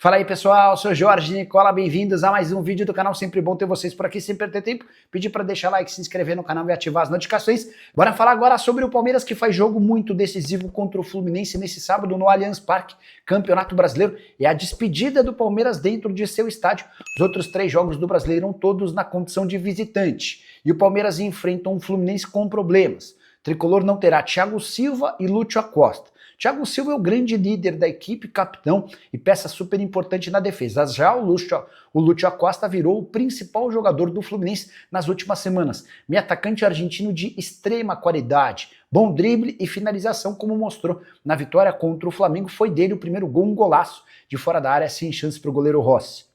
Fala aí pessoal, eu sou Jorge Nicola, bem-vindos a mais um vídeo do canal, sempre bom ter vocês por aqui, sem perder tempo, pedir para deixar like, se inscrever no canal e ativar as notificações. Bora falar agora sobre o Palmeiras, que faz jogo muito decisivo contra o Fluminense nesse sábado no Allianz Parque, Campeonato Brasileiro, e a despedida do Palmeiras dentro de seu estádio. Os outros 3 jogos do Brasileirão todos na condição de visitante, e o Palmeiras enfrenta um Fluminense com problemas. O tricolor não terá Thiago Silva e Lúcio Acosta. Thiago Silva é o grande líder da equipe, capitão e peça super importante na defesa. Já o Lúcio Acosta virou o principal jogador do Fluminense nas últimas semanas. Meio atacante argentino de extrema qualidade, bom drible e finalização, como mostrou na vitória contra o Flamengo. Foi dele o primeiro gol, um golaço de fora da área, sem chance para o goleiro Rossi.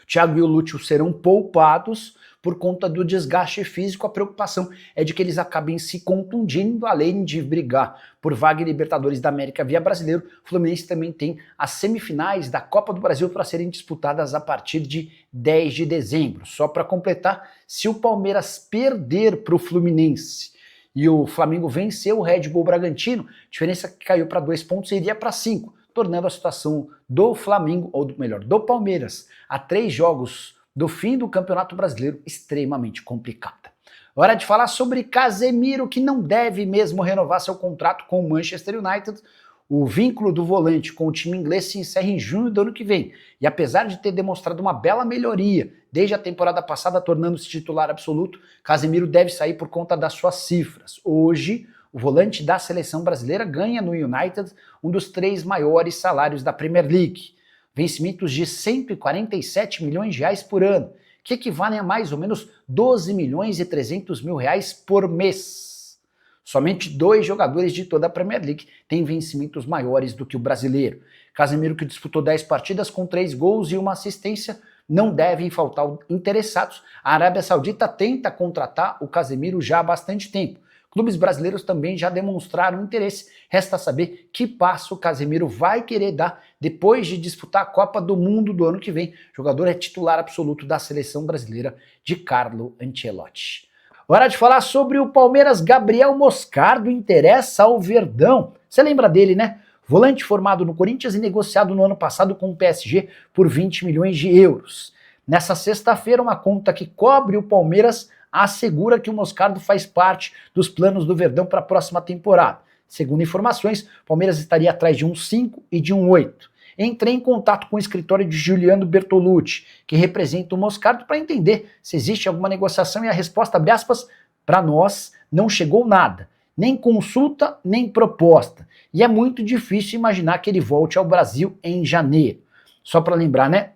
O Thiago e o Lúcio serão poupados por conta do desgaste físico. A preocupação é de que eles acabem se contundindo, além de brigar por vaga em Libertadores da América via Brasileiro. O Fluminense também tem as semifinais da Copa do Brasil para serem disputadas a partir de 10 de dezembro. Só para completar, se o Palmeiras perder para o Fluminense e o Flamengo vencer o Red Bull Bragantino, a diferença que caiu para 2 pontos iria para 5, tornando a situação do Flamengo, ou melhor, do Palmeiras, a 3 jogos do fim do Campeonato Brasileiro extremamente complicada. Hora de falar sobre Casemiro, que não deve mesmo renovar seu contrato com o Manchester United. O vínculo do volante com o time inglês se encerra em junho do ano que vem. E apesar de ter demonstrado uma bela melhoria desde a temporada passada, tornando-se titular absoluto, Casemiro deve sair por conta das suas cifras. Hoje, o volante da seleção brasileira ganha no United um dos 3 maiores salários da Premier League. Vencimentos de 147 milhões de reais por ano, que equivalem a mais ou menos 12 milhões e 300 mil reais por mês. Somente 2 jogadores de toda a Premier League têm vencimentos maiores do que o brasileiro. Casemiro, que disputou 10 partidas com 3 gols e 1 assistência, não devem faltar interessados. A Arábia Saudita tenta contratar o Casemiro já há bastante tempo. Clubes brasileiros também já demonstraram interesse. Resta saber que passo o Casemiro vai querer dar depois de disputar a Copa do Mundo do ano que vem. O jogador é titular absoluto da seleção brasileira de Carlo Ancelotti. Hora de falar sobre o Palmeiras. Gabriel Moscardo interessa ao Verdão. Você lembra dele, né? Volante formado no Corinthians e negociado no ano passado com o PSG por 20 milhões de euros. Nessa sexta-feira, uma conta que cobre o Palmeiras assegura que o Moscardo faz parte dos planos do Verdão para a próxima temporada. Segundo informações, o Palmeiras estaria atrás de um 5 e de um 8. Entrei em contato com o escritório de Giuliano Bertolucci, que representa o Moscardo, para entender se existe alguma negociação, e a resposta, abre aspas, para nós não chegou nada, nem consulta, nem proposta, e é muito difícil imaginar que ele volte ao Brasil em janeiro. Só para lembrar, né?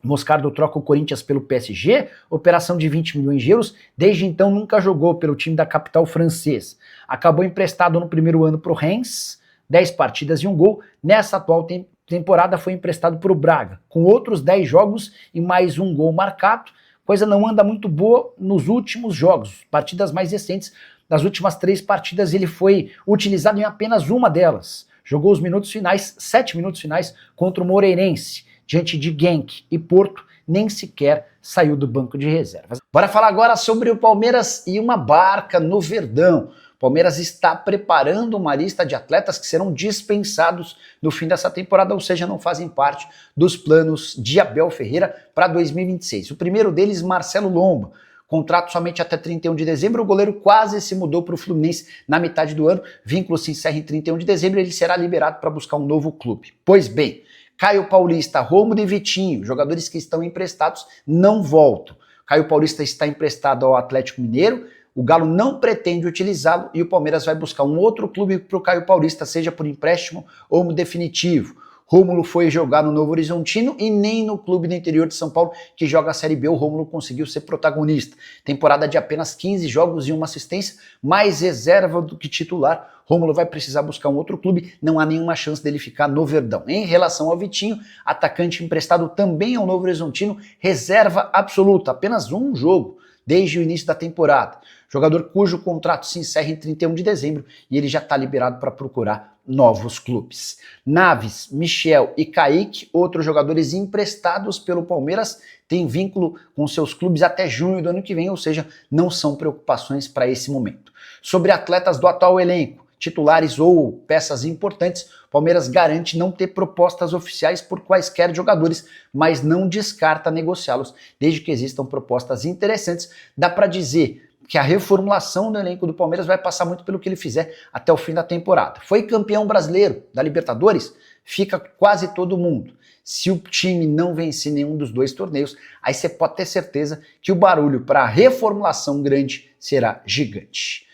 Moscardo troca o Corinthians pelo PSG, operação de 20 milhões de euros, desde então nunca jogou pelo time da capital francesa. Acabou emprestado no primeiro ano para o Reims, 10 partidas e 1 gol. Nessa atual temporada foi emprestado para o Braga, com outros 10 jogos e mais 1 gol marcado. Coisa não anda muito boa nos últimos jogos, partidas mais recentes. Das últimas 3 partidas ele foi utilizado em apenas uma delas. Jogou os minutos finais, 7 minutos finais, contra o Moreirense. Diante de Genk e Porto, nem sequer saiu do banco de reservas. Bora falar agora sobre o Palmeiras e uma barca no Verdão. O Palmeiras está preparando uma lista de atletas que serão dispensados no fim dessa temporada, ou seja, não fazem parte dos planos de Abel Ferreira para 2026. O primeiro deles, Marcelo Lomba. Contrato somente até 31 de dezembro, o goleiro quase se mudou para o Fluminense na metade do ano. Vínculo se encerra em 31 de dezembro e ele será liberado para buscar um novo clube. Pois bem, Caio Paulista, Rômulo e Vitinho, jogadores que estão emprestados, não voltam. Caio Paulista está emprestado ao Atlético Mineiro, o Galo não pretende utilizá-lo e o Palmeiras vai buscar um outro clube para o Caio Paulista, seja por empréstimo ou no definitivo. Rômulo foi jogar no Novo Horizontino e nem no clube do interior de São Paulo, que joga a Série B, o Rômulo conseguiu ser protagonista. Temporada de apenas 15 jogos e 1 assistência, mais reserva do que titular. Rômulo vai precisar buscar um outro clube, não há nenhuma chance dele ficar no Verdão. Em relação ao Vitinho, atacante emprestado também ao Novo Horizontino, reserva absoluta, apenas 1 jogo desde o início da temporada. Jogador cujo contrato se encerra em 31 de dezembro e ele já está liberado para procurar novos clubes. Naves, Michel e Kaique, outros jogadores emprestados pelo Palmeiras, têm vínculo com seus clubes até junho do ano que vem, ou seja, não são preocupações para esse momento. Sobre atletas do atual elenco, titulares ou peças importantes, o Palmeiras garante não ter propostas oficiais por quaisquer jogadores, mas não descarta negociá-los, desde que existam propostas interessantes. Dá para dizer que a reformulação do elenco do Palmeiras vai passar muito pelo que ele fizer até o fim da temporada. Foi campeão brasileiro da Libertadores? Fica quase todo mundo. Se o time não vencer nenhum dos dois torneios, aí você pode ter certeza que o barulho para a reformulação grande será gigante.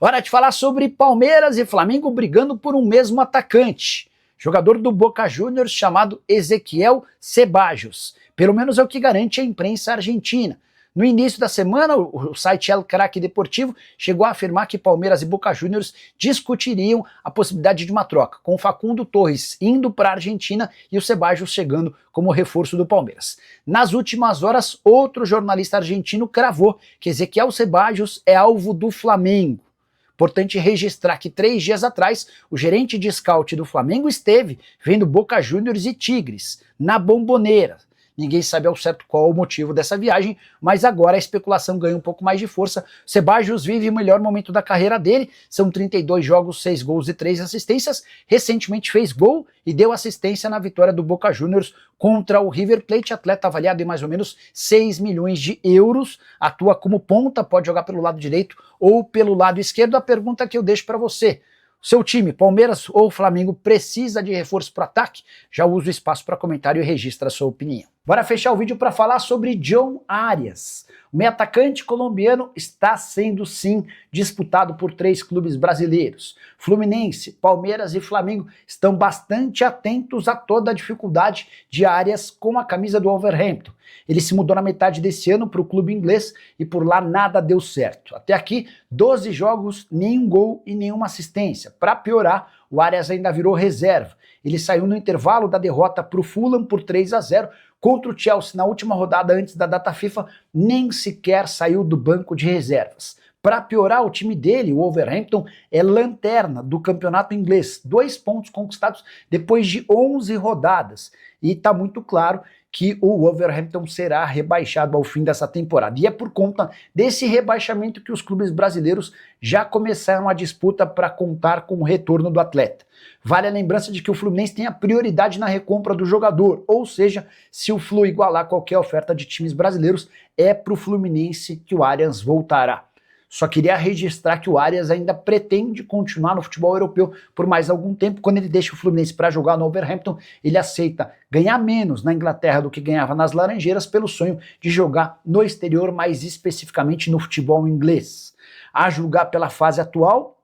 Hora de falar sobre Palmeiras e Flamengo brigando por um mesmo atacante. Jogador do Boca Juniors chamado Ezequiel Ceballos. Pelo menos é o que garante a imprensa argentina. No início da semana, o site El Crack Deportivo chegou a afirmar que Palmeiras e Boca Juniors discutiriam a possibilidade de uma troca, com o Facundo Torres indo para a Argentina e o Ceballos chegando como reforço do Palmeiras. Nas últimas horas, outro jornalista argentino cravou que Ezequiel Ceballos é alvo do Flamengo. Importante registrar que 3 dias atrás, o gerente de scout do Flamengo esteve vendo Boca Juniors e Tigres na Bombonera. Ninguém sabe ao certo qual o motivo dessa viagem, mas agora a especulação ganha um pouco mais de força. Ceballos vive o melhor momento da carreira dele, são 32 jogos, 6 gols e 3 assistências. Recentemente fez gol e deu assistência na vitória do Boca Juniors contra o River Plate, atleta avaliado em mais ou menos 6 milhões de euros, atua como ponta, pode jogar pelo lado direito ou pelo lado esquerdo. A pergunta que eu deixo para você: seu time, Palmeiras ou Flamengo, precisa de reforço para ataque? Já usa o espaço para comentário e registra a sua opinião. Bora fechar o vídeo para falar sobre John Arias. O meio-atacante colombiano está sendo, sim, disputado por 3 clubes brasileiros. Fluminense, Palmeiras e Flamengo estão bastante atentos a toda a dificuldade de Arias com a camisa do Wolverhampton. Ele se mudou na metade desse ano para o clube inglês e por lá nada deu certo. Até aqui, 12 jogos, nenhum gol e nenhuma assistência. Para piorar, o Arias ainda virou reserva. Ele saiu no intervalo da derrota para o Fulham por 3-0, contra o Chelsea na última rodada antes da data FIFA, nem sequer saiu do banco de reservas. Para piorar, o time dele, o Wolverhampton, é lanterna do campeonato inglês. 2 pontos conquistados depois de 11 rodadas. E está muito claro que o Wolverhampton será rebaixado ao fim dessa temporada. E é por conta desse rebaixamento que os clubes brasileiros já começaram a disputa para contar com o retorno do atleta. Vale a lembrança de que o Fluminense tem a prioridade na recompra do jogador, ou seja, se o Flu igualar qualquer oferta de times brasileiros, é para o Fluminense que o Arias voltará. Só queria registrar que o Arias ainda pretende continuar no futebol europeu por mais algum tempo. Quando ele deixa o Fluminense para jogar no Wolverhampton, ele aceita ganhar menos na Inglaterra do que ganhava nas Laranjeiras pelo sonho de jogar no exterior, mais especificamente no futebol inglês. A julgar pela fase atual,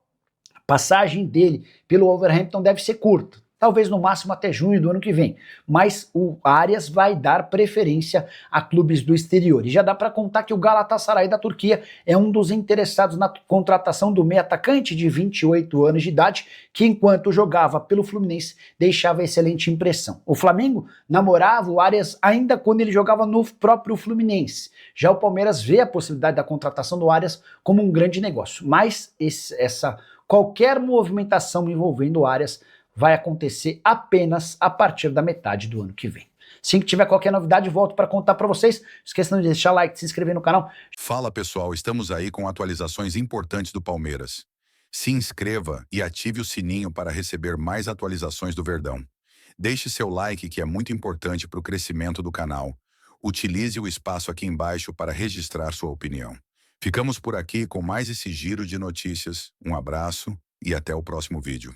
a passagem dele pelo Wolverhampton deve ser curta. Talvez no máximo até junho do ano que vem, mas o Arias vai dar preferência a clubes do exterior. E já dá para contar que o Galatasaray da Turquia é um dos interessados na contratação do meio-atacante de 28 anos de idade, que enquanto jogava pelo Fluminense deixava excelente impressão. O Flamengo namorava o Arias ainda quando ele jogava no próprio Fluminense. Já o Palmeiras vê a possibilidade da contratação do Arias como um grande negócio, mas qualquer movimentação envolvendo o Arias vai acontecer apenas a partir da metade do ano que vem. Assim que tiver qualquer novidade, volto para contar para vocês. Não esqueçam de deixar like, se inscrever no canal. Fala pessoal, estamos aí com atualizações importantes do Palmeiras. Se inscreva e ative o sininho para receber mais atualizações do Verdão. Deixe seu like, que é muito importante para o crescimento do canal. Utilize o espaço aqui embaixo para registrar sua opinião. Ficamos por aqui com mais esse giro de notícias. Um abraço e até o próximo vídeo.